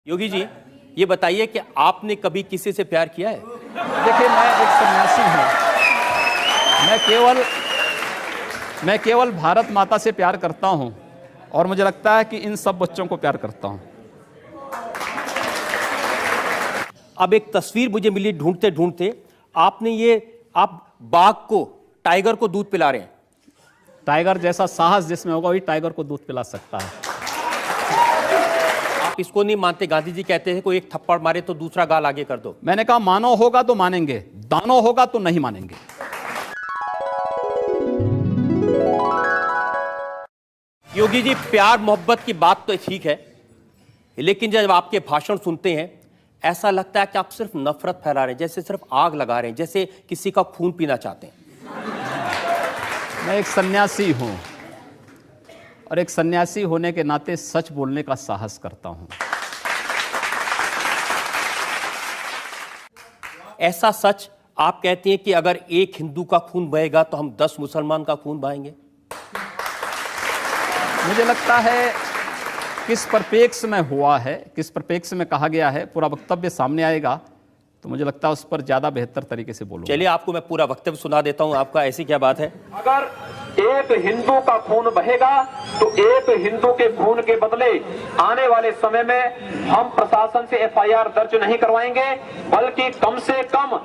योगी जी, ये बताइए कि आपने कभी किसी से प्यार किया है? देखिए, मैं एक सन्यासी हूँ। मैं केवल भारत माता से प्यार करता हूँ और मुझे लगता है कि इन सब बच्चों को प्यार करता हूँ। अब एक तस्वीर मुझे मिली ढूंढते ढूंढते, आप बाघ को, टाइगर को दूध पिला रहे हैं। टाइगर जैसा साहस जिसमें होगा वही टाइगर को दूध पिला सकता है। आप इसको नहीं मानते? गांधी जी कहते हैं कोई एक थप्पड़ मारे तो दूसरा गाल आगे कर दो। मैंने कहा मानो होगा तो मानेंगे, दानो होगा तो नहीं मानेंगे। योगी जी, प्यार मोहब्बत की बात तो ठीक है, लेकिन जब आपके भाषण सुनते हैं ऐसा लगता है कि आप सिर्फ नफरत फैला रहे हैं, जैसे सिर्फ आग लगा रहे हैं, जैसे किसी का खून पीना चाहते हैं। मैं एक सन्यासी हूं और एक सन्यासी होने के नाते सच बोलने का साहस करता हूं। ऐसा सच आप कहते हैं कि अगर एक हिंदू का खून बहेगा तो हम 10 मुसलमान का खून बहाएंगे? मुझे लगता है किस परिप्रेक्ष्य में हुआ है, किस परिप्रेक्ष्य में कहा गया है, पूरा वक्तव्य सामने आएगा तो मुझे लगता है उस पर ज्यादा बेहतर तरीके से बोलूंगा। चलिए, आपको मैं पूरा वक्तव्य सुना देता हूं आपका। ऐसी क्या बात है? अगर एक हिंदू का खून बहेगा तो एक हिंदू के खून के बदले आने वाले समय में हम प्रशासन से एफआईआर दर्ज नहीं करवाएंगे, बल्कि कम से कम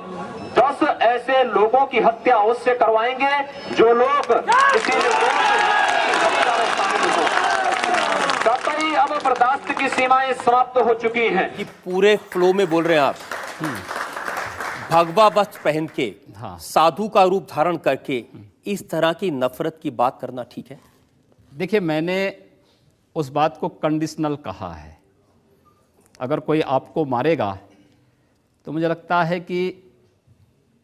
10 ऐसे लोगों की हत्या अवश्य करवाएंगे जो लोग किसी कतई अब बर्दाश्त की सीमाएं समाप्त हो चुकी हैं। कि पूरे फ्लो में बोल रहे हैं आप। भगवा वस्त्र पहन के, साधु का रूप धारण करके इस तरह की नफरत की बात करना ठीक है? देखिए, मैंने उस बात को कंडीशनल कहा है। अगर कोई आपको मारेगा तो मुझे लगता है कि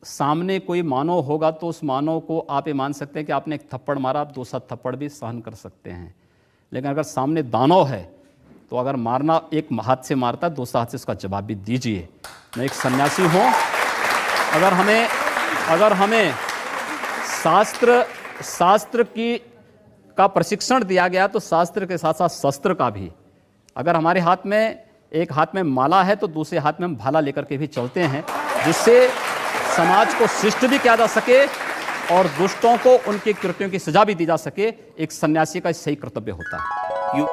सामने कोई मानव होगा तो उस मानव को आप ये मान सकते हैं कि आपने एक थप्पड़ मारा, आप दूसरा थप्पड़ भी सहन कर सकते हैं। लेकिन अगर सामने दानव है तो अगर मारना एक हाथ से मारता है, दूसरा हाथ से उसका जवाब भी दीजिए। मैं एक सन्यासी हूँ। अगर हमें शास्त्र का प्रशिक्षण दिया गया तो शास्त्र के साथ साथ शस्त्र का भी। अगर हमारे हाथ में एक हाथ में माला है तो दूसरे हाथ में हम भाला लेकर के भी चलते हैं, जिससे समाज को शिष्ट भी किया जा सके और दुष्टों को उनके कृत्यों की सजा भी दी जा सके। एक सन्यासी का सही कर्तव्य होता है।